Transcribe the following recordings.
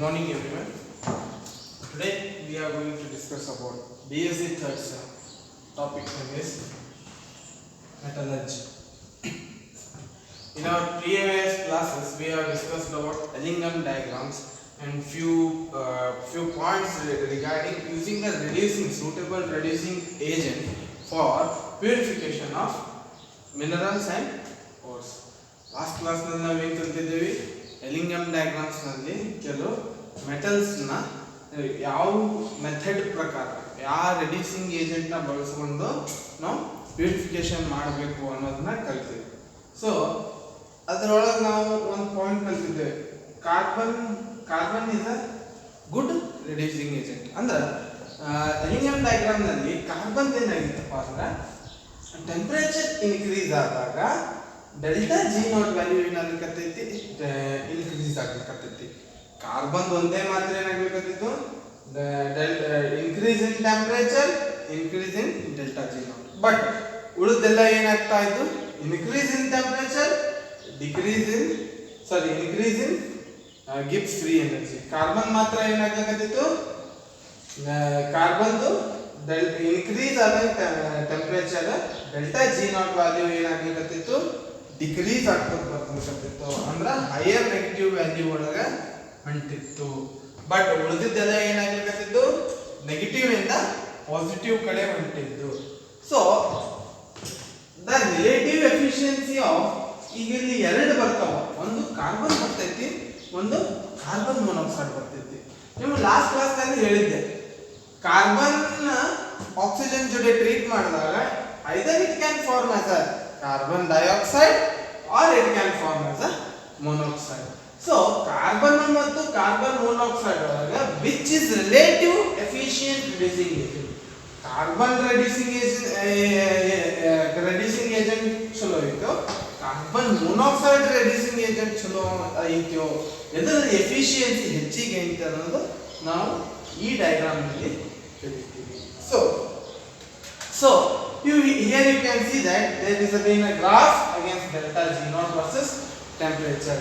morning everyone. Today we are going to discuss about BSc third sem. Topic name is metallurgy. In our previous classes we have discussed about Ellingham diagrams and few points regarding using the suitable reducing agent for purification of minerals and ores. Last class ನಲ್ಲಿ ನಾವು ಏನು ಕಲಿತಿದ್ದೇವೆ? Ellingham diagrams ನಲ್ಲಿ ಕೆಲವು metals ನ ಯಾವ method ಪ್ರಕಾರ ಯಾವ ರೆಡ್ಯೂಸಿಂಗ್ ಏಜೆಂಟ್ ನ ಬಳಸಿಕೊಂಡು ನಾವು ಪ್ಯೂರಿಫಿಕೇಶನ್ ಮಾಡಬೇಕು ಅನ್ನೋದನ್ನ ಕಲಿತಿದ್ದೇವೆ. ಸೊ ಅದರೊಳಗೆ ನಾವು ಒಂದು ಪಾಯಿಂಟ್ ಕಲಿತಿದ್ದೇವೆ. Carbon is a good reducing agent. ಅಂದ್ರೆ Ellingham diagram ನಲ್ಲಿ ಕಾರ್ಬನ್ ಏನಾಗಿತ್ತಪ್ಪ ಅಂದ್ರೆ ಟೆಂಪರೇಚರ್ ಇನ್ಕ್ರೀಸ್ ಆದಾಗ ಡೆಲ್ಟಾ ಜಿ ನಾಟ್ ವ್ಯಾಲ್ಯೂ ಏನಾಗಲಿಕ್ಕತ್ತೈತಿ, ಇನ್ಕ್ರೀಸ್ ಆಗ್ಲಿಕ್ಕತ್ತೈತಿ. ಕಾರ್ಬನ್ ಒಂದೇ ಮಾತ್ರ ಏನಾಗ್ಲಿಕ್ಕತ್ತಿತ್ತು, increase in temperature, increase in delta G naught. But ಉಳಿದೆಲ್ಲ ಏನಾಗ್ತಾ ಇತ್ತು, increase in temperature, increase in Gibbs free energy. Carbon ಮಾತ್ರ ಏನಾಗ್ಲಿಕ್ಕತ್ತಿತ್ತು, ಕಾರ್ಬನ್ದು ಇನ್ಕ್ರೀಸ್ ಆದ temperature delta G naught value ಏನಾಗ್ಲಿಕ್ಕತ್ತಿತ್ತು, ಡಿಕ್ರೀಸ್ ಆಗ್ತದೆ ಬರ್ತಿತ್ತು. ಅಂದ್ರೆ ಹೈಯರ್ ನೆಗೆಟಿವ್ ವ್ಯಾಲ್ಯೂ ಒಳಗೆ ಹೊಂಟಿತ್ತು. ಬಟ್ ಉಳಿದಿದ್ದೆಲ್ಲ ಏನಾಗ್ಲಿಕ್ಕತ್ತಿದ್ದು ನೆಗೆಟಿವ್ ಇಂದ ಪಾಸಿಟಿವ್ ಕಡೆ ಹೊಂಟಿದ್ದು. So the relative efficiency of, ಈಗ ಇಲ್ಲಿ ಎರಡು ಬರ್ತಾವ, ಒಂದು ಕಾರ್ಬನ್ ಬರ್ತೈತಿ, ಒಂದು ಕಾರ್ಬನ್ ಮೊನಾಕ್ಸೈಡ್ ಬರ್ತೈತಿ. ನೀವು ಲಾಸ್ಟ್ ಕ್ಲಾಸ್ ನಲ್ಲಿ ಹೇಳಿದ್ದೆ, ಕಾರ್ಬನ್ ಆಕ್ಸಿಜನ್ ಜೊತೆ ಟ್ರೀಟ್ ಮಾಡಿದಾಗ either it can form as a carbon dioxide or it can form as a monoxide. So carbon ಮತ್ತು carbon monoxide ಒಳಗೆ which is relative efficient reducing agent? Carbon reducing agent ಚಲೋ ಐತೋ, carbon monoxide reducing agent ಚಲೋ ಐತೋ, ಇದರ efficiency ಹೆಚ್ಚಿಗೆ ಐತೆ ಅನ್ನೋದು ನಾವು ಈ ಡಯಾಗ್ರಾಮ್ ನಲ್ಲಿ ತಿಳಿಸ್ತೀವಿ. So here you can see that there is been a graph against delta G naught versus temperature.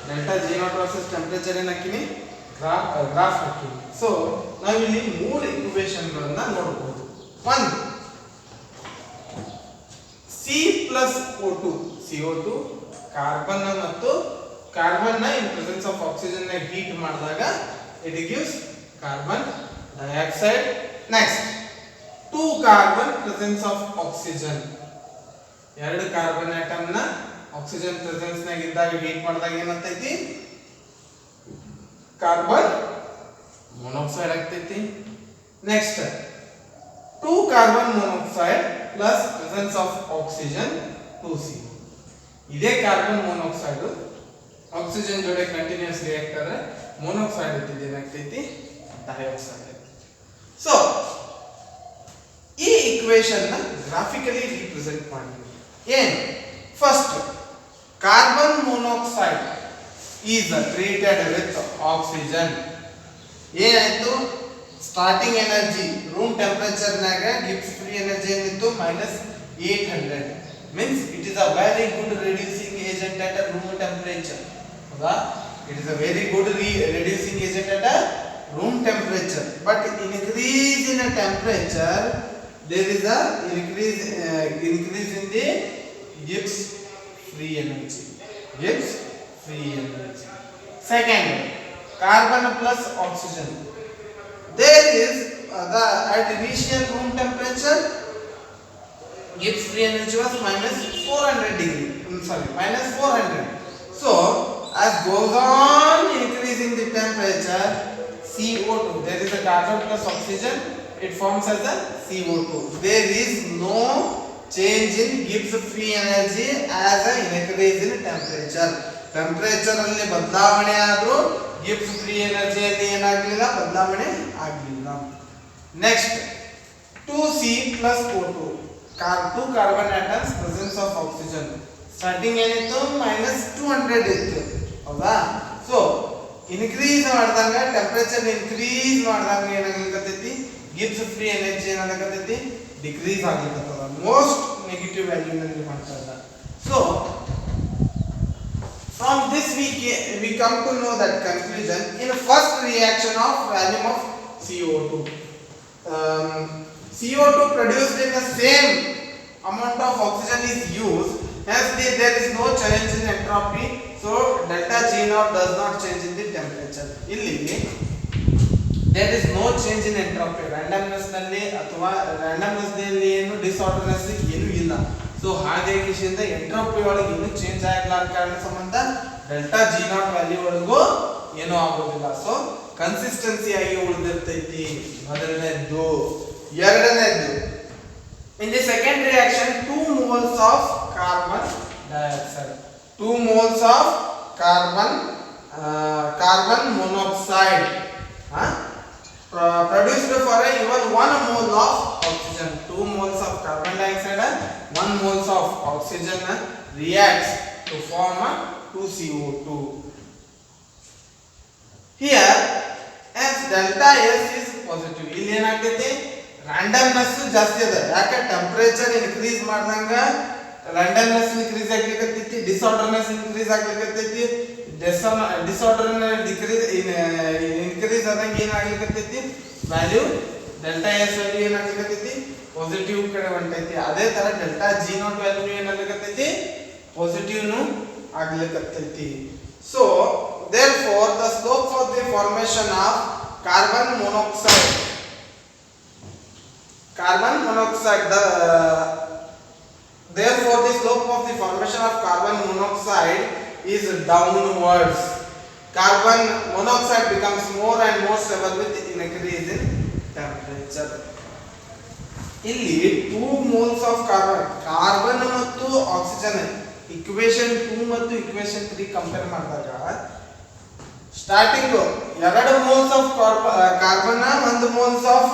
Delta G naught versus temperature ಏನು ಹಾಕಿನಿ, ಗ್ರಾಫ್ ಹಾಕಿನಿ. ಸೊ ನಾವು ಇಲ್ಲಿ ಮೂರು ಇಕ್ವೇಶನ್ ಗಳನ್ನ ನೋಡಬಹುದು. ಒಂದು C+O2, CO2 ಕಾರ್ಬನ್ ಮತ್ತು ಕಾರ್ಬನ್ ನ ಇನ್ ಪ್ರೆಸೆನ್ಸ್ ಆಫ್ ಆಕ್ಸಿಜನ್ ನ ಹೀಟ್ ಮಾಡಿದಾಗ it gives carbon dioxide. Next 2 carbon presence of oxygen, ಎರಡು ಕಾರ್ಬನ್ ಆಟಮ್ ನ ಆಕ್ಸಿಜನ್ ಪ್ರೆಸೆನ್ಸ್ ನಾಗ ಇದ್ದಾಗ ಹೀಟ್ ಮಾಡಿದಾಗ ಏನಾಗ್ತೈತಿ, ಕಾರ್ಬನ್ ಮೊನಾಕ್ಸೈಡ್ ಆಗ್ತೈತಿ. Next 2 carbon monoxide plus presence of oxygen 2CO. ಇದೇ ಕಾರ್ಬನ್ ಮೊನಾಕ್ಸೈಡ್ ಆಕ್ಸಿಜನ್ ಜೊತೆ ಕಂಟಿನ್ಯೂಸ್ ರಿಯಾಕ್ಟ್ ಆದ್ರೆ ಮೊನಾಕ್ಸೈಡ್ ಇದ್ದಿದ್ದು ಏನಾಗ್ತೈತಿ, ಡೈಆಕ್ಸೈಡ್. ಸೊ ಈ ಇಕ್ವೇಶನ್ ನ ಗ್ರಾಫಿಕಲಿ ರಿಪ್ರೆಸೆಂಟ್ ಮಾಡ್ತೀವಿ. ಏನು, first carbon monoxide is treated with oxygen. ಏನಾಯ್ತು, ಸ್ಟಾರ್ಟಿಂಗ್ ಎನರ್ಜಿ ರೂಮ್ ಟೆಂಪರೇಚರ್ ನಾಗ ಗಿಬ್ಸ್ ಫ್ರೀ ಎನರ್ಜಿ ಏನಿತ್ತು -800, means it is a very good reducing agent at room temperature. ಹೌದಾ, it is a very good reducing agent at room temperature. But increase in temperature there is a increase in the Gibbs free energy. Second, carbon plus oxygen, there is at initial room temperature Gibbs free energy was -400 degree, -400. So as goes on increasing the temperature, CO2, there is a carbon plus oxygen, it forms as a CO2. There is no change in Gibbs free energy as a increase in temperature. Temperature ಅಲ್ಲಿ ಬದಲಾವಣೆ ಆದರೂ Gibbs free energy ಅಲ್ಲಿ ಏನಾಗಲಿಲ್ಲ, ಬದಲಾವಣೆ ಆಗಲಿಲ್ಲ. Next 2C+O2, 2 carbon atoms presence of oxygen. Starting ಏನಿತ್ತು -200 ಇತ್ತು. ಹೌದಾ, ಸೊ ಇನ್ಕ್ರೀಸ್ ಮಾಡಿದಾಗ ಟೆಂಪರೇಚರ್ ಇನ್ಕ್ರೀಸ್ ಮಾಡಿದಾಗ ಏನಾಗಲಿಕ್ಕತ್ತೈತಿ, ಗಿಬ್ಸ್ ಫ್ರೀ ಎನರ್ಜಿ ಏನಾಗತ್ತೈತಿ, ಡಿಕ್ರೀಸ್ ಆಗ್ಲಿಕ್ಕತ್ತದ, ಮೋಸ್ಟ್ ನೆಗೆಟಿವ್ ವ್ಯಾಲ್ಯೂ ನಲ್ಲಿ ಮಾಡ್ತಾ ಇದ್ದ. So from this we come to know that conclusion in first reaction of volume of CO2. CO2 produced in the same amount of oxygen is used, hence there is no change in entropy, so delta G naught does not change in the temperature. ಇಲ್ಲಿ there is no change in entropy, randomness ನಲ್ಲಿ ಅಥವಾ randomness ನಲ್ಲಿ ಏನು disordernesss ಏನು ಇಲ್ಲ. So ಹಾಗಾಗಿ ಇಂದ entropy ಒಳಗೆ ಏನು ಚೇಂಜ್ ಆಗಲಾರ ಕಾರಣ ಸಂಬಂಧ ಡೆಲ್ಟಾ ಜಿ ನಾಟ್ ವ್ಯಾಲ್ಯೂ ಒಳಗೂ ಏನೂ ಆಗೋದಿಲ್ಲ. ಸೊ ಕನ್ಸಿಸ್ಟೆನ್ಸಿ ಆಗಿ ಉಳಿದಿರ್ತೈತಿ ಮೊದಲನೇದ್ದು. ಎರಡನೇದ್ದು, in the second reaction 2 moles of carbon dioxide, 2 moles of carbon monoxide produced for even 1 mole of oxygen. 2 moles of carbon dioxide and 1 moles of oxygen reacts to form 2CO2. Here as delta S is positive, ಇಲ್ಲಿ ಏನಾಗ್ತೈತಿ randomness ಜಾಸ್ತಿ ಅದ. ಯಾಕೆ temperature increase ಮಾಡಿದಂಗ randomness increase ಆಗ್ಲಿಕತ್ತೈತಿ, disorderness increase ಆಗ್ಲಿಕತ್ತೈತಿ, disorder increase ಆದಂಗ ಏನಾಗ್ಲಿಕತ್ತೈತಿ ವ್ಯಾಲ್ಯೂ ಡೆಲ್ಟಾ ಎಸ್ ವ್ಯಾಲ್ಯೂ ಏನಾಗ್ಲಿಕತ್ತೈತಿ ಪಾಸಿಟಿವ್ ಕಡೆ ಹೊಂಟೈತಿ. ಅದೇ ತರ ಡೆಲ್ಟಾ ಜಿ ನಾಟ್ ವ್ಯಾಲ್ಯೂ ಏನಾಗ್ಲಿಕತ್ತೈತಿ ಪಾಸಿಟಿವ್ ನು ಆಗ್ಲಿಕತ್ತೈತಿ. So therefore the slope of the formation of carbon monoxide therefore the slope of the formation of carbon monoxide is downwards. Carbon monoxide becomes more and more stable with increase in temperature. ಇಲ್ಲಿ 2 moles of carbon ಮತ್ತು oxygen equation 2 ಮತ್ತು equation 3 compare ಮಾಡಿದಾಗ starting 2 moles of carbon 1 moles of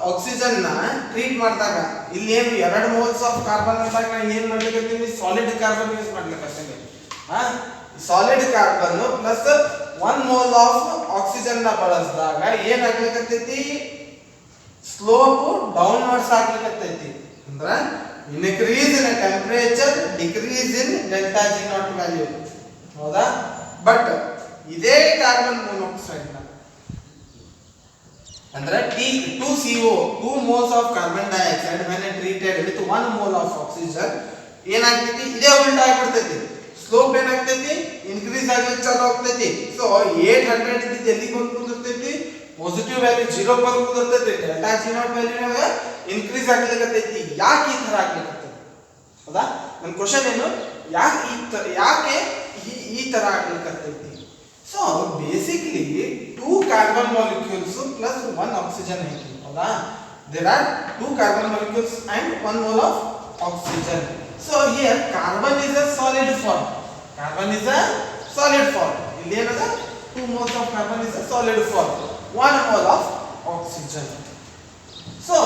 oxygen ನ treat ಮಾಡಿದಾಗ ಇಲ್ಲಿ ಏನು 2 moles of carbon ಅಂದಾಗ ಏನು ಮಾಡ್ಲಿಕತ್ತೀವಿ ಸಾಲಿಡ್ ಕಾರ್ಬನ್ ಯೂಸ್ ಮಾಡ್ಲಿಕತ್ತೀವಿ. Solid carbon plus 1 mole of oxygen ನ ಬಳಸಿದಾಗ ಏನಾಗ್ಲಿಕತ್ತೈತಿ ಸ್ಲೋಪ್ ಡೌನ್ವರ್ಡ್ಸ್ ಆಗ್ಲಿಕತ್ತೈತಿ. ಅಂದ್ರ increase in temperature, decrease in delta G naught value. ಹೌದಾ? ಬಟ್ ಇದೇ ಕಾರ್ಬನ್ ಮೊನಾಕ್ಸೈಡ್ ನ ಅಂದ್ರೆ 2CO 2 moles of carbon dioxide when treated with 1 mole of oxygen ಏನಾಗ್ತೈತಿ ಇದೇ ಉಲ್ಟಾ ಆಗ್ಬಿಡ್ತೈತಿ. ಸ್ಲೋಪ್ ಏನಾಗ್ತೈತಿ ಇನ್ಕ್ರೀಸ್ ಆಗ್ಲಿಕ್ಕೆ ಚಾಲು ಆಗ್ತೈತಿ. ಸೊ 800 ಇದ್ದಿದ್ದು ಎಲ್ಲಿಗೆ ಬಂದು ಕುಂದಿರ್ತೈತಿ ಪಾಸಿಟಿವ್ ವ್ಯಾಲ್ಯೂ 0 ಬಂದು ಕುಂದಿರ್ತೈತಿ. ಡೆಲ್ಟಾ ಜಿ ನಾಟ್ ವ್ಯಾಲ್ಯೂನಾಗ ಇನ್ಕ್ರೀಸ್ ಆಗ್ಲಿಕತ್ತೈತಿ. ಯಾಕೆ ಈ ತರ ಆಗ್ಲಿಕತ್ತೈತಿ? ಹೌದಾ? ನನ್ನ ಕ್ವಶನ್ ಏನು, ಯಾಕೆ ಈ ತರ ಆಗ್ಲಿಕತ್ತೈತಿ? So basically 2 carbon molecules plus 1 oxygen ಐತಿ. ಹೌದಾ? there are 2 carbon molecules and 1 mole of oxygen. So here carbon is a solid form. ಇಲ್ಲಿ ಏನದ 2 moles of carbon is a solid form, 1 mole of oxygen. So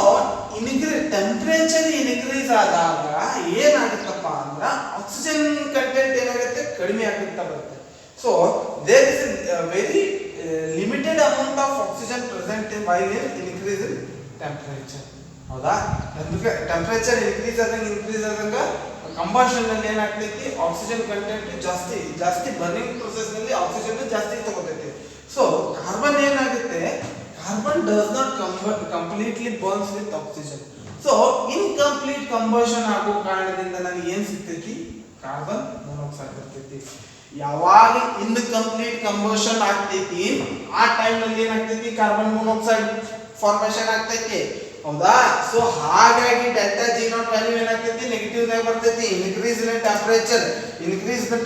temperature increase ಆದಾಗ ಏನಾಗುತ್ತಪ್ಪ ಅಂದ್ರ oxygen content ಏನಾಗುತ್ತೆ ಕಡಿಮೆ ಆಗುತ್ತಾ ಬರುತ್ತೆ. So there is a very limited amount of oxygen present while increase in temperature. ಹೌದಾ? Temperature increase ಆದಂಗ combustion ನಲ್ಲಿ ಏನಾಗ್ತೈತಿ ಆಕ್ಸಿಜನ್ ಕಂಟೆಂಟ್ ಜಾಸ್ತಿ ಬರ್ನಿಂಗ್ ಪ್ರೊಸೆಸ್ ನಲ್ಲಿ ಆಕ್ಸಿಜನ್ ಜಾಸ್ತಿ ತಗೋತೈತಿ. ಸೊ ಕಾರ್ಬನ್ ಏನಾಗುತ್ತೆ, carbon does not completely burns with oxygen. So incomplete combustion ಆಗೋ ಕಾರಣದಿಂದ ನನಗೆ ಏನ್ ಸಿಗ್ತೈತಿ ಕಾರ್ಬನ್ ಮೊನಾಕ್ಸೈಡ್ ಬರ್ತೈತಿ. ಯಾವಾಗ ಇನ್ಕಂಪ್ಲೀಟ್ ಕಂಬಷನ್ ಆಗ್ತೈತಿ ಆ ಟೈಮ್ ನಲ್ಲಿ ಏನಾಗ್ತೈತಿ ಕಾರ್ಬನ್ ಮೊನಾಕ್ಸೈಡ್ ಫಾರ್ಮೇಷನ್ ಆಗ್ತೈತಿ. ಹೌದಾ? ಸೊ ಹಾಗಾಗಿ ಡೆಲ್ಟಾ ಜಿ ನಾಟ್ ವ್ಯಾಲ್ಯೂ ಏನಾಗ್ತೈತಿ ನೆಗೆಟಿವ್ ದಾಗ ಬರ್ತೈತಿ. ಇನ್ಕ್ರೀಸ್ ಇನ್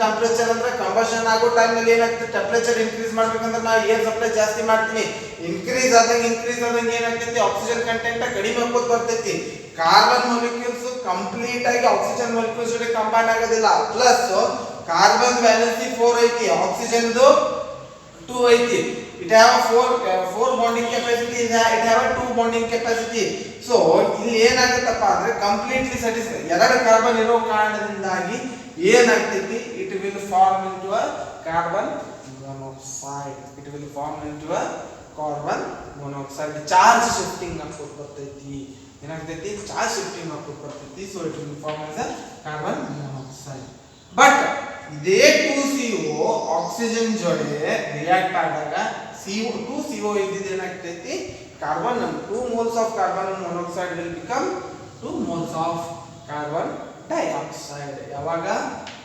ಟೆಂಪರೇಚರ್ ಅಂದ್ರೆ ಕಂಬಷನ್ ಆಗೋ ಟೈಮ್ ನಲ್ಲಿ ಏನಾಗ್ತೈತಿ ಟೆಂಪರೇಚರ್ ಇನ್ಕ್ರೀಸ್ ಮಾಡ್ಬೇಕಂದ್ರೆ ನಾ ಏರ್ ಸಪ್ಲೈ ಜಾಸ್ತಿ ಮಾಡ್ತೀನಿ. ಇನ್ಕ್ರೀಸ್ ಆದಂಗೆ ಏನಾಗ್ತೈತಿ ಆಕ್ಸಿಜನ್ ಕಂಟೆಂಟ್ ಕಡಿಮೆ ಆಗೋದು ಬರ್ತೈತಿ. ಕಾರ್ಬನ್ ಮಾಲಿಕ್ಯೂಲ್ಸ್ ಕಂಪ್ಲೀಟ್ ಆಗಿ ಆಕ್ಸಿಜನ್ ಮಾಲಿಕ್ಯೂಲ್ಸ್ ಜೊತೆ ಕಂಬೈನ್ ಆಗೋದಿಲ್ಲ. ಪ್ಲಸ್ ಕಾರ್ಬನ್ ವ್ಯಾಲೆನ್ಸಿ 4 ಐತಿ, ಆಕ್ಸಿಜನ್ 2 ಐತಿ. It have 4 bonding capacity, it have 2 bonding capacity. So ಇಲ್ಲಿ ಏನಾಗುತ್ತಪ್ಪ ಅಂದ್ರೆ ಕಂಪ್ಲೀಟ್ಲಿ ಸ್ಯಾಟಿಸ್ಫೈ 2 ಕಾರ್ಬನ್ ಇರೋ ಕಾರಣದಿಂದಾಗಿ ಏನಾಗ್ತೈತಿ it will form into a carbon monoxide. Charge shifting ಆಗ್ಬಿಟ್ಟು ಬರ್ತೈತಿ. ಏನಾಗ್ತೈತಿ ಚಾರ್ಜ್ ಶಿಫ್ಟಿಂಗ್ ಆಗ್ಬಿಟ್ಟು ಬರ್ತೈತಿ. So it will form as a carbon monoxide. But ಇದೇ 2CO ಆಕ್ಸಿಜನ್ ಜೊತೆ ರಿಯಾಕ್ಟ್ ಆದಾಗ CO2 CO ಇದ್ದಿದ್ದು ಏನಾಗ್ತೈತಿ carbon 2 moles of carbon monoxide will become 2 moles of carbon dioxide. ಯಾವಾಗ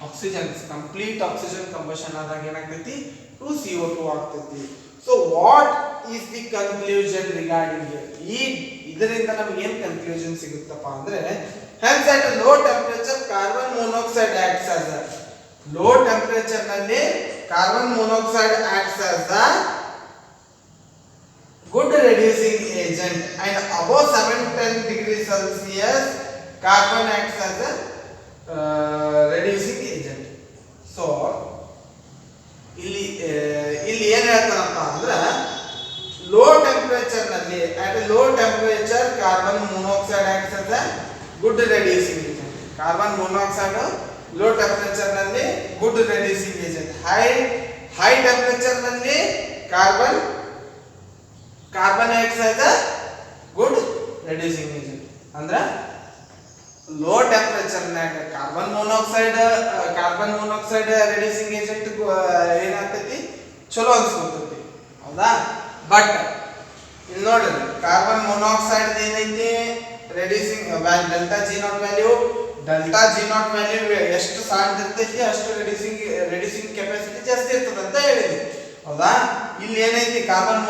ಆಕ್ಸಿಜನ್ ಕಂಪ್ಲೀಟ್ ಆಕ್ಸಿಜನ್ ಕಂಬಷನ್ ಆದಾಗ ಏನಾಗ್ತೈತಿ 2 CO2 ಆಗ್ತೈತಿ. So what is the conclusion regarding ಈ ಇದರಿಂದ ನಮಗೆ ಏನು ಕನ್ಕ್ಲೂಷನ್ ಸಿಗುತ್ತಪ್ಪ ಅಂದ್ರೆ hence at a low temperature carbon monoxide acts as a low temperature ನಲ್ಲಿ carbon monoxide acts as a good reducing agent and above 710 degrees Celsius carbon acts as a reducing agent. So ಇಲ್ಲಿ ಏನು ಹೇಳ್ತಾನಪ್ಪ ಅಂದ್ರೆ low temperature ನಲ್ಲಿ at a low temperature carbon monoxide acts as a good reducing agent. Carbon monoxide low temperature ನಲ್ಲಿ good reducing agent. high temperature ನಲ್ಲಿ carbon acts as a good reducing agent. ಅಂದ್ರೆ low temperature ನಾಗ carbon monoxide reducing agent ಏನಾಗ್ತೈತಿ ಚಲೋ ಅನ್ಸ್ಕೊತೈತಿ ಹೌದಾ. But ಇಲ್ಲಿ ನೋಡ್ರಿ carbon monoxide ಏನೈತಿ reducing delta G naught value ಎಷ್ಟು ಸಣ್ಣದಿರ್ತೈತಿ ಅಷ್ಟು ರೆಡ್ಯೂಸಿಂಗ್ ಕೆಪಾಸಿಟಿ ಜಾಸ್ತಿ ಇರ್ತದೆ ಅಂತ ಹೇಳಿದ್ವಿ ಹೌದಾ. ಇಲ್ಲಿ ಏನೈತಿ ಕಾರ್ಬನ್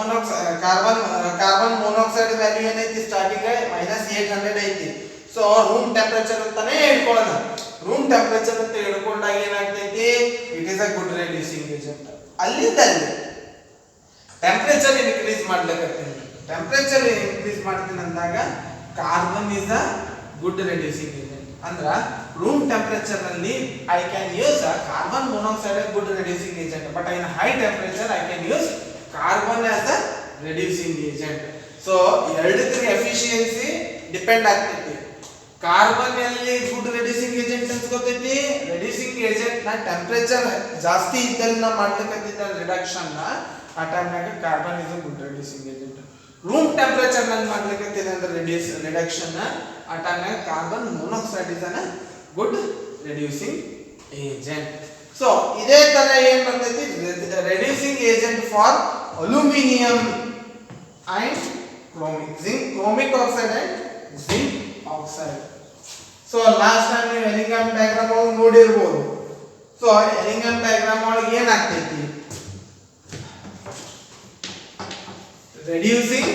ಮೊನಾಕ್ಸೈಡ್ ವ್ಯಾಲ್ಯೂ ಏನೈತಿ ಸ್ಟಾರ್ಟಿಂಗ್ -800 ಐತಿ. ಸೊ ರೂಮ್ ಟೆಂಪರೇಚರ್ ಅಂತಾನೆ ಹೇಳ್ಕೊಳ್ಳೋಣ. ರೂಮ್ ಟೆಂಪರೇಚರ್ ಅಂತ ಹೇಳ್ಕೊಂಡಾಗ ಏನಾಗ್ತೈತಿ it is a good reducing agent. ಅಲ್ಲಿಂದ ಟೆಂಪರೇಚರ್ ಇನ್ಕ್ರೀಸ್ ಮಾಡ್ತೀನಿ ಅಂದಾಗ carbon is a good reducing agent. ಅಂದ್ರ ರೂಮ್ ಟೆಂಪರೇಚರ್ ನಲ್ಲಿ I can use carbon monoxide good reducing agent, but in high temperature I can use carbon as a reducing agent. So ಎರಡಕ್ಕೆ efficiency depend ಆಗ್ತೈತಿ. Carbon ಅಲ್ಲಿ good reducing agent ಅನ್ಸ್ಕೊತೈತಿ. Reducing agent ನ temperature ಜಾಸ್ತಿ ಇದ್ದಲ್ಲಿ ನಾ ಮಾಡ್ಲಿಕ್ಕತ್ತಿದ್ದ ರಿಡಕ್ಷನ್ ನ ಆ ಟೈಮ್ನಾಗ carbon is good reducing agent. Room temperature ನಲ್ಲಿ ಮಾಡ್ಲಿಕ್ಕತ್ತಿದೆ ಅಂದ್ರೆ ರಿಡಕ್ಷನ್ ಆ ಟೈಮ್ನಾಗ carbon monoxide is an good reducing agent. So ಇದೇ ತರ ಏನ್ ಬರ್ತೈತಿ reducing agent for aluminium and chromic oxide and zinc oxide. So last time ನೀವು ಎಲಿಂಗಮ್ ಡಯಾಗ್ರಾಮ್ ಒಳಗೆ ನೋಡಿರ್ಬೋದು. ಸೊ ಎಲಿಂಗಮ್ ಡಯಾಗ್ರಾಮ್ ಒಳಗೆ ಏನಾಗ್ತೈತಿ reducing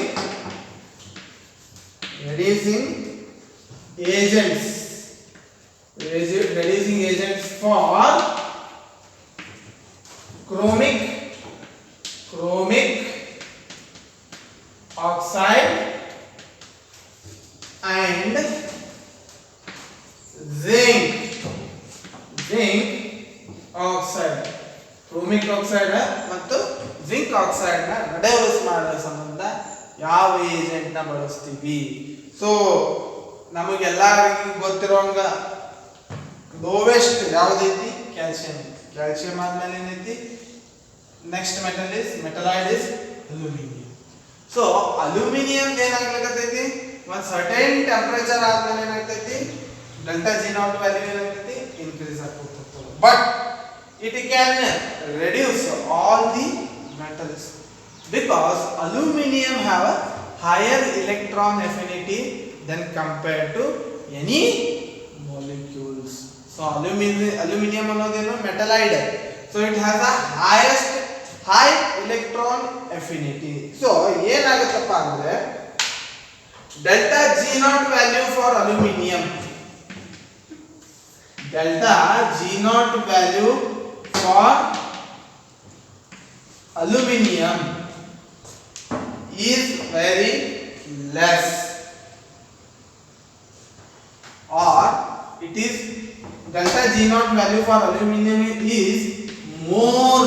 agents for chromic oxide and zinc oxide. chromic oxide ಮತ್ತು zinc oxide ನ ರಿಡ್ಯೂಸ್ ಮಾಡೋ ಸಂಬಂಧ ಯಾವ ಏಜೆಂಟ್ ನ ಬಳಸ್ತೀವಿ. ಸೊ ನಮಗೆಲ್ಲರಿಗೂ ಗೊತ್ತಿರೋಂಗ ಲೋವೆಸ್ಟ್ ಯಾವ್ದೈತಿ ಕ್ಯಾಲ್ಸಿಯಂ ಆದ್ಮೇಲೆ ಏನೈತಿ next metalloid is aluminium. So aluminium ಏನಾಗ್ಲಿಕ್ಕತ್ತೈತಿ ಒಂದು ಸರ್ಟೈನ್ ಟೆಂಪರೇಚರ್ ಆದ್ಮೇಲೆ ಏನಾಗ್ತೈತಿ ಡೆಲ್ಟಾ ಜಿ ನಾಟ್ ವ್ಯಾಲ್ಯೂ ಏನಾಗ್ತೈತಿ ಇನ್ಕ್ರೀಸ್ ಆಗ್ತಿರ್ತದೆ. But it can reduce all the metals because aluminum have a higher electron affinity than compared to any molecules. So aluminum ಅನ್ನೋದೇನು ಮೆಟಲೈಡ್. So it has a high electron affinity. So ಏನಾಗುತ್ತಪ್ಪ ಅಂದ್ರೆ delta G naught value for aluminum for aluminum is very less, or it is delta G naught value for aluminum is more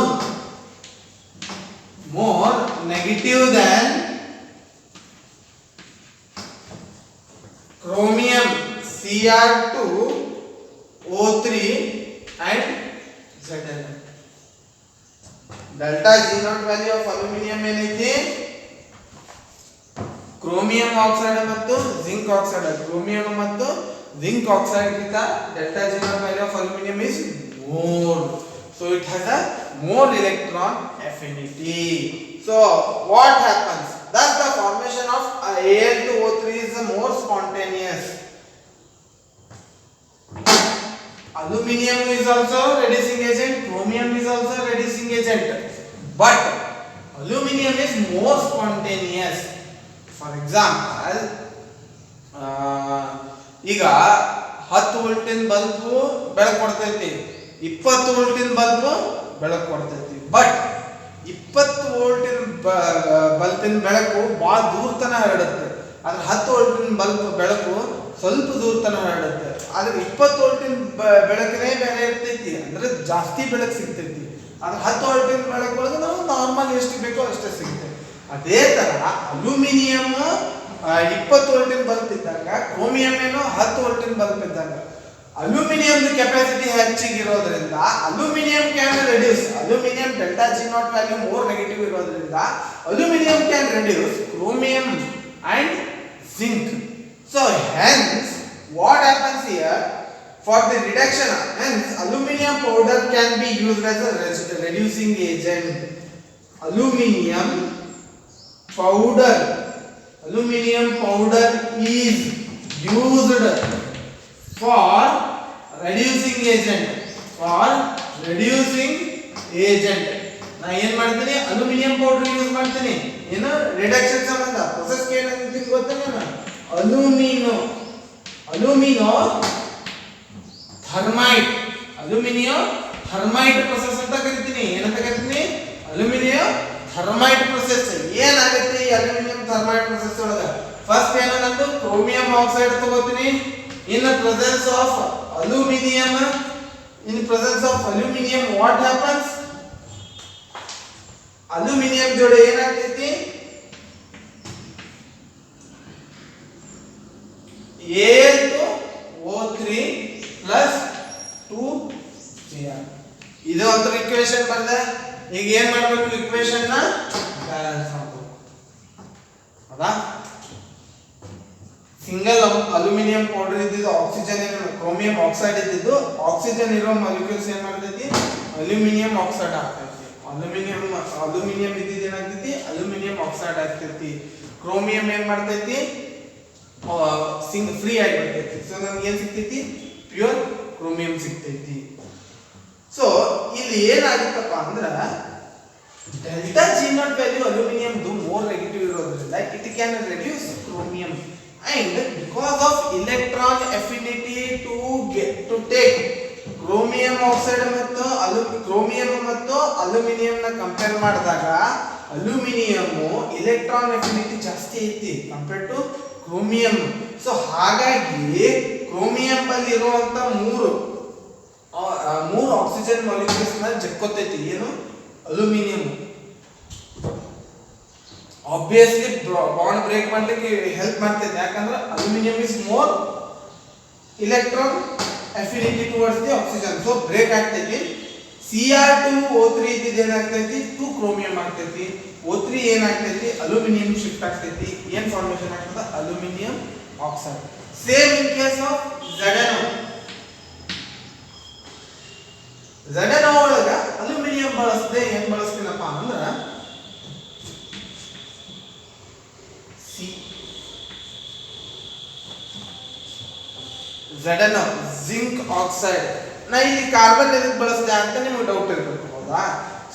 negative than chromium Cr2O3 and Zn. delta G naught value of aluminum ಏನೈತಿ chromium oxide ಮತ್ತು zinc oxide. Chromium ಮತ್ತು zinc oxide ಗಿಂತ delta G naught value of aluminum is more. So it has a more electron affinity. So what happens? Thus the formation of Al2O3 is more spontaneous. Aluminium is also reducing agent, chromium is also reducing agent, but aluminium is more spontaneous. For example, ಈಗ 10 ವೋಲ್ಟಿನ bulb ಬೆಳಕು ಕೊಡ್ತೈತಿ, 20 ವೋಲ್ಟಿನ bulb ಬೆಳಕು ಕೊಡ್ತೈತಿ. But 20 ವೋಲ್ಟಿನ ಬಲ್ಬಿನ ಬೆಳಕು ಬಹಳ ದೂರ ತನಕ ಹರಡುತ್ತೆ. ಆದ್ರೆ 10 ವೋಲ್ಟಿನ ಬಲ್ಬ್ ಬೆಳಕು ಸ್ವಲ್ಪ ದೂರ ತನಕ ಹರಡುತ್ತೆ. ಆದ್ರೆ 20 ವೋಲ್ಟಿನ ಬೆಳಕನೇ ಬೇರೆ ಇರ್ತೈತಿ, ಅಂದ್ರೆ ಜಾಸ್ತಿ ಬೆಳಕು ಸಿಗ್ತೈತಿ. ಆದ್ರೆ 10 ವೋಲ್ಟಿನ ಬೆಳಕು ಒಳಗೆ ನಾವು ನಾರ್ಮಲ್ ಎಷ್ಟು ಬೇಕೋ ಅಷ್ಟೇ ಸಿಗುತ್ತೆ. ಅದೇ ತರ ಅಲ್ಯೂಮಿನಿಯಂ 20 ವೋಲ್ಟಿನ ಬಲ್ಬ್ ಇದ್ದಾಗ, ಕ್ರೋಮಿಯಂ ಏನೋ 10 ವೋಲ್ಟಿನ ಬಲ್ಬ್ ಇದ್ದಾಗ, ಅಲ್ಯೂಮಿನಿಯಂ ಕೆಪಾಸಿಟಿ ಹೆಚ್ಚಿಗಿರೋದ್ರಿಂದ aluminium can reduce. Aluminium delta G naught value more negative ಇರೋದ್ರಿಂದ aluminium can reduce chromium and zinc. So hence what happens here for the reduction, hence aluminum powder can be used as a reducing agent. Aluminum powder is used for reducing agent. ನಾ ಏನು ಮಾಡ್ತೀನಿ, aluminium powder use ಮಾಡ್ತೀನಿ. ಏನು reduction ಸಂಬಂಧ process ಏನಂತ ಗೊತ್ತೇನ? ಅಲ್ಯೂಮಿನೋ thermite process ಅಂತ ಕರಿತೀನಿ. ಏನಂತ ಕರಿತೀನಿ? Aluminium thermite process. ಏನಾಗುತ್ತೆ ಈ ಅಲ್ಯೂಮಿನಿಯಂ ಥರ್ಮೈಟ್ ಪ್ರೊಸೆಸ್ ಒಳಗ? ಫಸ್ಟ್ ಏನು ನಂದು ಕ್ರೋಮಿಯಂ ಆಕ್ಸೈಡ್ ತಗೋತೀನಿ. In presence of aluminium what happens? Aluminium ಜೋಡಿ ಏನಾಗ್ತೈತಿ? Al2O3 plus 2Cr. ಇದು ಒಂದು ಇಕ್ವೇಶನ್ ಬಂದೆ. ಈಗ ಏನ್ ಮಾಡಬೇಕು? ಇಕ್ವೇಶನ್ ನ ಬ್ಯಾಲೆನ್ಸ್ ಮಾಡಬೇಕು. ಹೌದಾ? ಸಿಂಗಲ್ ಅಲ್ಯೂಮಿನಿಯಂ ಪೌಡರ್ ಇದ್ದಿದ್ದು, ಆಕ್ಸಿಜನ್ ಕ್ರೋಮಿಯಂ ಆಕ್ಸೈಡ್ ಇದ್ದಿದ್ದು, ಆಕ್ಸಿಜನ್ ಇರೋ ಮಾಲಿಕ್ಯೂಲ್ಸ್ ಏನ್ ಮಾಡ್ತೈತಿ? ಅಲ್ಯೂಮಿನಿಯಂ ಆಕ್ಸೈಡ್ ಆಗ್ತೈತಿ. ಅಲ್ಯೂಮಿನಿಯಂ ಇದ್ದಿದ್ದು ಏನಾಗ್ತೈತಿ? ಅಲ್ಯೂಮಿನಿಯಂ ಆಕ್ಸೈಡ್ ಆಗ್ತೈತಿ. ಕ್ರೋಮಿಯಂ ಏನ್ ಮಾಡ್ತೈತಿ? ಫ್ರೀ ಆಗಿಬಿಡ್ತೈತಿ. ಸೊ ನಮ್ಗೆ ಏನ್ ಸಿಗ್ತೈತಿ? ಪ್ಯೂರ್ ಕ್ರೋಮಿಯಂ ಸಿಗ್ತೈತಿ. ಸೊ ಇಲ್ಲಿ ಏನಾಗುತ್ತಪ್ಪ ಅಂದ್ರೆ ಡೆಲ್ಟಾ ಜಿ ನಾಟ್ ವ್ಯಾಲ್ಯೂ ಅಲ್ಯೂಮಿನಿಯಂದು ಮೋರ್ ನೆಗೆಟಿವ್ ಇರೋದ್ರಿಂದ it can reduce chromium and because of electron affinity to take chromium oxide ಮತ್ತು ಕ್ರೋಮಿಯಂ ಮತ್ತು ಅಲ್ಯೂಮಿನಿಯಂ ನ ಕಂಪೇರ್ ಮಾಡಿದಾಗ ಅಲ್ಯೂಮಿನಿಯಂ ಇಲೆಕ್ಟ್ರಾನ್ ಅಫಿನಿಟಿ ಜಾಸ್ತಿ ಐತಿ ಕಂಪೇರ್ ಟು ಕ್ರೋಮಿಯಂ. ಸೊ ಹಾಗಾಗಿ ಕ್ರೋಮಿಯಂ ಅಲ್ಲಿ ಇರುವಂತ ಮೂರು ಆಕ್ಸಿಜನ್ ಮಾಲಿಕ್ಯೂಲ್ಸ್ ನ ಜಕ್ಕೊತೈತಿ. ಏನು? ಅಲ್ಯೂಮಿನಿಯಂ. ಆಬ್ವಿಯಸ್ಲಿ ಬಾಂಡ್ ಬ್ರೇಕ್ ಮಾಡ್ಲಿಕ್ಕೆ ಹೆಲ್ಪ್ ಮಾಡ್ತೈತಿ. ಯಾಕಂದ್ರೆ aluminium is more electron affinity towards the oxygen. So break ಆಗ್ತೈತಿ. Cr2O3 ಇದ್ದಿದ್ದು ಏನಾಗ್ತೈತಿ? 2 ಕ್ರೋಮಿಯಂ ಆಗ್ತೈತಿ. O3 ಏನಾಗ್ತೈತಿ? ಅಲ್ಯೂಮಿನಿಯಂ ಶಿಫ್ಟ್ ಆಗ್ತೈತಿ. ಏನ್ ಫಾರ್ಮೇಷನ್ ಆಗ್ತದ? Aluminium oxide. Same in case of ZnO ಒಳಗ ಅಲ್ಯೂಮಿನಿಯಂ ಬಳಸದೆ ಏನ್ ಬಳಸ್ತೀನಪ್ಪ ಅಂದ್ರ ZnO ಜಿಂಕ್ ಆಕ್ಸೈಡ್. ನಾ ಇಲ್ಲಿ ಕಾರ್ಬನ್ ಎದಕ್ಕೆ ಬಳಸಿದೆ ಅಂತ ನಿಮಗೆ ಡೌಟ್ ಇರಬೇಕು. ಹೌದಾ?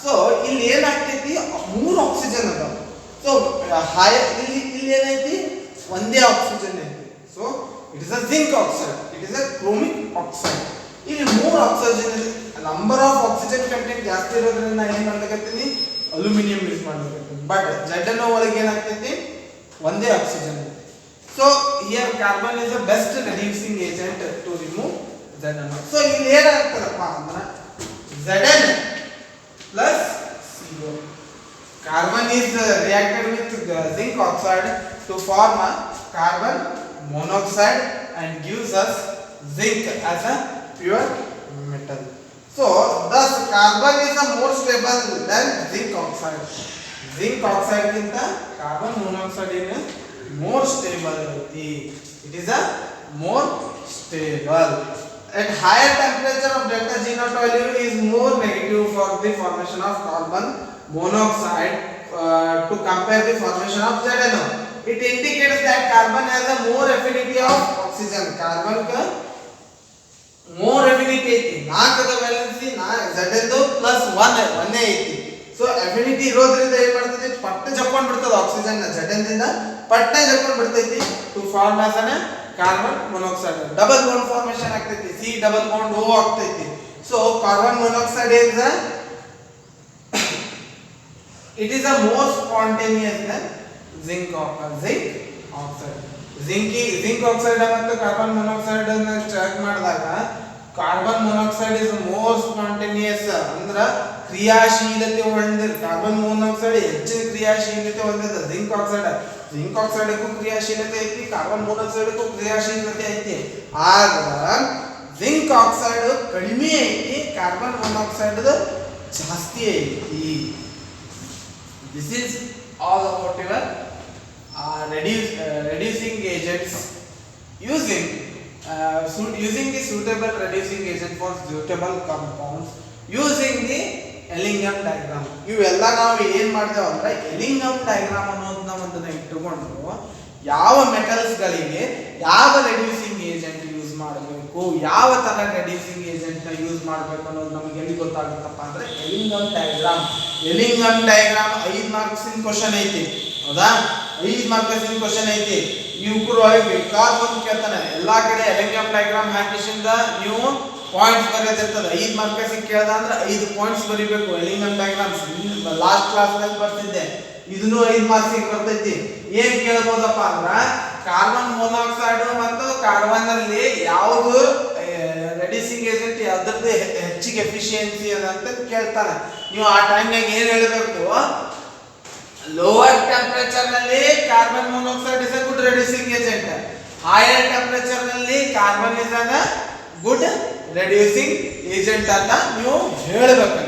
ಸೊ ಇಲ್ಲಿ ಏನಾಗ್ತೈತಿ? ಮೂರು ಆಕ್ಸಿಜನ್ ಅದಾವ. ಸೊ ಇಲ್ಲಿ ಏನೈತಿ? ಒಂದೇ ಆಕ್ಸಿಜನ್ ಐತಿ. So it is a zinc oxide, it is a ಕ್ರೋಮಿಕ್ oxide. ಇಲ್ಲಿ ಮೂರು ಆಕ್ಸಿಜನ್ ಇದೆ. ನಂಬರ್ ಆಫ್ ಆಕ್ಸಿಜನ್ ಕಂಟೆಂಟ್ ಜಾಸ್ತಿ ಇರೋದ್ರಿಂದ ನಾ ಏನ್ ಮಾಡ್ಲಿಕತ್ತೀನಿ? ಅಲ್ಯೂಮಿನಿಯಂ ಯೂಸ್ ಮಾಡ್ಲಿಕತ್ತೀನಿ. ಬಟ್ ZnO ಒಳಗೆ ಏನಾಗ್ತೈತಿ? ಒಂದೇ ಆಕ್ಸಿಜನ್ ಐತಿ. So here carbon is the best reducing agent to remove ZnO. So ಇಲ್ಲಿ ಏನಾಗ್ತದಪ್ಪ ಅಂದ್ರೆ Zn plus CO. Carbon is reacted with zinc oxide to form a carbon monoxide and gives us zinc as a pure metal. So thus carbon is a more stable than zinc oxide. Zinc oxide ginta carbon monoxide is more stable. It is a more stable. At higher temperature of delta G naught value is more negative used for the formation of carbon monoxide to compare the formation of ZNO. It indicates that carbon has a more affinity of oxygen. Carbon ka more affinity ಐತಿ, 4ದ valency ZNO plus 1 ಒಂದೇ ಐತಿ. So affinity ಇರೋದ್ರಿಂದ ಏನ್ ಮಾಡ್ತೈತಿ, ಪಟ್ಟ ಜಪ್ಕೊಂಡ್ ಬಿಡ್ತದ oxygen ನ ZN ದಿಂದ ಪಟ್ಟ ಜಪ್ಕೊಂಡ್ ಬಿಡ್ತೈತಿ to form as an carbon monoxide. Double bond formation ಆಗ್ತೈತಿ, C ಡಬಲ್ ಬಾಂಡ್ O ಆಗ್ತೈತಿ. So carbon monoxide is a it is a more spontaneous than zinc oxide. zinc oxide ಮತ್ತು ಕಾರ್ಬನ್ ಮೊನಾಕ್ಸೈಡ್ ಅನ್ನು check ಮಾಡಿದಾಗ carbon monoxide is more spontaneous, ಅಂದ್ರ ಕ್ರಿಯಾಶೀಲತೆ ಹೊಂದಿದೆ. Carbon monoxide ಹೆಚ್ಚಿನ ಕ್ರಿಯಾಶೀಲತೆ ಹೊಂದಿದೆ. Zinc oxide ಗೂ ಕ್ರಿಯಾಶೀಲತೆ ಐತಿ, ಕಾರ್ಬನ್ ಮೊನಾಕ್ಸೈಡ್ ಗೂ ಕ್ರಿಯಾಶೀಲತೆ ಐತಿ. ಆದ್ರೆ ಜಿಂಕ್ ಆಕ್ಸೈಡ್ ಕಡಿಮೆ ಐತಿ, ಕಾರ್ಬನ್ ಮೊನಾಕ್ಸೈಡ್ ಜಾಸ್ತಿ ಐತಿ. This is all about your reducing agents using the suitable reducing agent for suitable compounds using the Ellingham diagram. ಇವೆಲ್ಲ ನಾವು ಏನು ಮಾಡ್ತೇವೆ ಅಂದ್ರೆ Ellingham diagram ಅನ್ನೋದನ್ನ ಒಂದನ್ನ ಇಟ್ಟುಕೊಂಡು ಯಾವ ಮೆಟಲ್ಸ್ ಗಳಿಗೆ ಯಾವ ರೆಡ್ಯೂಸಿಂಗ್ ಏಜೆಂಟ್ ಯೂಸ್ ಮಾಡಬೇಕು, ಯಾವ ತರ ರೆಡ್ಯೂಸಿಂಗ್ ಏಜೆಂಟ್ ನ ಯೂಸ್ ಮಾಡಬೇಕು ಅನ್ನೋದು ನಮಗೆ ಎಲ್ಲಿ ಗೊತ್ತಾಗುತ್ತಪ್ಪ ಅಂದ್ರೆ Ellingham diagram. Ellingham diagram 5 marks in question ಐತಿ, ಹೌದಾ? 5 ಮಾರ್ಕ್ಸ್ ಇನ್ ಕ್ವೆಶ್ಚನ್ ಐತಿ. ಇವ್ರು ಬೇಕಾದ ಒಂದು ಕೇಳ್ತಾನೆ, ಎಲ್ಲಾ ಕಡೆ Ellingham diagram ಹಾಕಿಸಿಂದ ನೀವು ಪಾಯಿಂಟ್ಸ್ ಬರೆದಿರ್ತದೆ. 5 ಮಾರ್ಕ್ಸ್ ಕೇಳ್ದ ಅಂದ್ರೆ 5 ಪಾಯಿಂಟ್ಸ್ ಬರಿಬೇಕು. Ellingham diagram ಲಾಸ್ಟ್ ಕ್ಲಾಸ್ ನಲ್ಲಿ ಬರ್ತಿದ್ದೆ, ಇದನ್ನು 5 ಮಾರ್ಕ್ಸ್ ಬರ್ತೈತಿ. ಏನ್ ಕೇಳಬಹುದಪ್ಪ ಅಂದ್ರ ಕಾರ್ಬನ್ ಮೊನಾಕ್ಸೈಡ್ ಮತ್ತು ಕಾರ್ಬನ್ ಅಲ್ಲಿ ಯಾವುದು ರೆಡ್ಯೂಸಿಂಗ್ ಏಜೆಂಟ್ ಯಾವ್ದ್ರದ್ದು ಹೆಚ್ಚಿಗೆ ಎಫಿಷಿಯನ್ಸಿ ಅದ ಅಂತ ಕೇಳ್ತಾನೆ. ನೀವು ಆ ಟೈಮ್ನಾಗ ಏನ್ ಹೇಳಬೇಕು, ಲೋವರ್ ಟೆಂಪರೇಚರ್ ನಲ್ಲಿ carbon monoxide is a good reducing agent, higher temperature ನಲ್ಲಿ carbon is a good reducing agent ಅಂತ ನೀವು ಹೇಳಬೇಕು,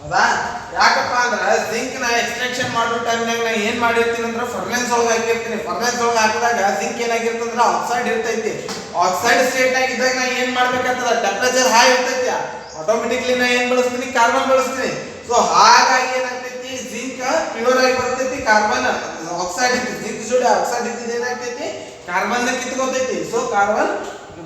ಹೌದಾ? ಯಾಕಪ್ಪ ಅಂದ್ರೆ ಜಿಂಕ್ ನ ಎಕ್ಸ್ಟ್ರಾಕ್ಷನ್ ಮಾಡೋ ಟೈಮ್ನಾಗ ನಾ ಏನ್ ಮಾಡಿರ್ತೀನಿ ಅಂದ್ರೆ ಫರ್ನೆನ್ಸ್ ಒಳಗೆ ಹಾಕಿರ್ತೀನಿ. ಫರ್ನೆನ್ಸ್ ಒಳಗೆ ಹಾಕಿದಾಗ ಜಿಂಕ್ ಏನಾಗಿರ್ತಂದ್ರೆ ಆಕ್ಸೈಡ್ ಇರ್ತೈತಿ. ಆಕ್ಸೈಡ್ ಸ್ಟೇಟ್ ಆಗಿದ್ದಾಗ ನಾ ಏನ್ ಮಾಡ್ಬೇಕಾಗ್ತದ, ಟೆಂಪರೇಚರ್ ಹೈ ಇರ್ತೈತಿ, ಆಟೋಮೆಟಿಕ್ಲಿ ನಾ ಏನ್ ಬಳಸ್ತೀನಿ, ಕಾರ್ಬನ್ ಬಳಸ್ತೀನಿ. ಸೊ ಹಾಗಾಗಿ ಏನಾಗ್ತೈತಿ, ಜಿಂಕ್ ಪ್ಯೂರ್ ಆಗಿ ಬರ್ತೈತಿ, ಕಾರ್ಬನ್ ಆಕ್ಸೈಡ್ ಇರ್ತೈತಿ. ಜಿಂಕ್ ಜೋಡಿ ಆಕ್ಸೈಡ್ ಇದ್ದಿದ್ದು ಏನಾಗ್ತೈತಿ, ಕಾರ್ಬನ್ ನ ಕಿತ್ಕೋತೈತಿ. ಸೊ ಕಾರ್ಬನ್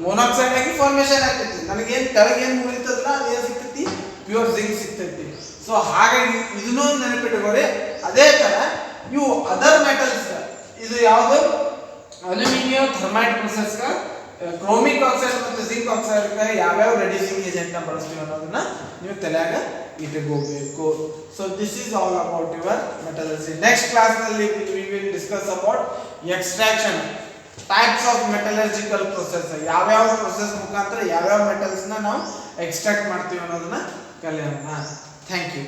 ಮೊನಾಕ್ಸೈಡ್ ಆಗಿ ಫಾರ್ಮೇಶನ್ ಆಗ್ತೈತಿ. ನನಗೇನ್ ಕೆಳಗೇನ್ ಉಳಿತದಲ್ಲ ಅದೇನ್ ಸಿಗ್ತೈತಿ, ಪ್ಯೂರ್ ಜಿಂಕ್ ಸಿಗ್ತೈತಿ. ಸೊ ಹಾಗಾಗಿ ಇದನ್ನು ನೆನಪಿಟ್ಟುಕೊಳ್ಳಿ. ಅದೇ ತರ ಇವು ಅದರ್ ಮೆಟಲ್ಸ್, ಇದು ಯಾವುದು aluminium thermite process chromic oxide ಮತ್ತು ಜಿಂಕ್ ಆಕ್ಸೈಡ್ ಯಾವ್ಯಾವ ರೆಡ್ಯೂಸಿಂಗ್ ಏಜೆಂಟ್ ನ ಬಳಸ್ತೀವಿ ಅನ್ನೋದನ್ನ ನೀವು ತಲೆಯಾಗ ಇಟ್ಕೋಬೇಕು. So this is all about your metallurgy. Next class ನಲ್ಲಿ we will discuss about extraction, types of metallurgical process, ಯಾವ್ಯಾವ ಪ್ರೊಸೆಸ್ ಮುಖಾಂತರ ಯಾವ್ಯಾವ ಮೆಟಲ್ಸ್ ನ ನಾವು ಎಕ್ಸ್ಟ್ರಾಕ್ಟ್ ಮಾಡ್ತೀವಿ ಅನ್ನೋದನ್ನ ಕಲಿಯೋಣ. Thank you.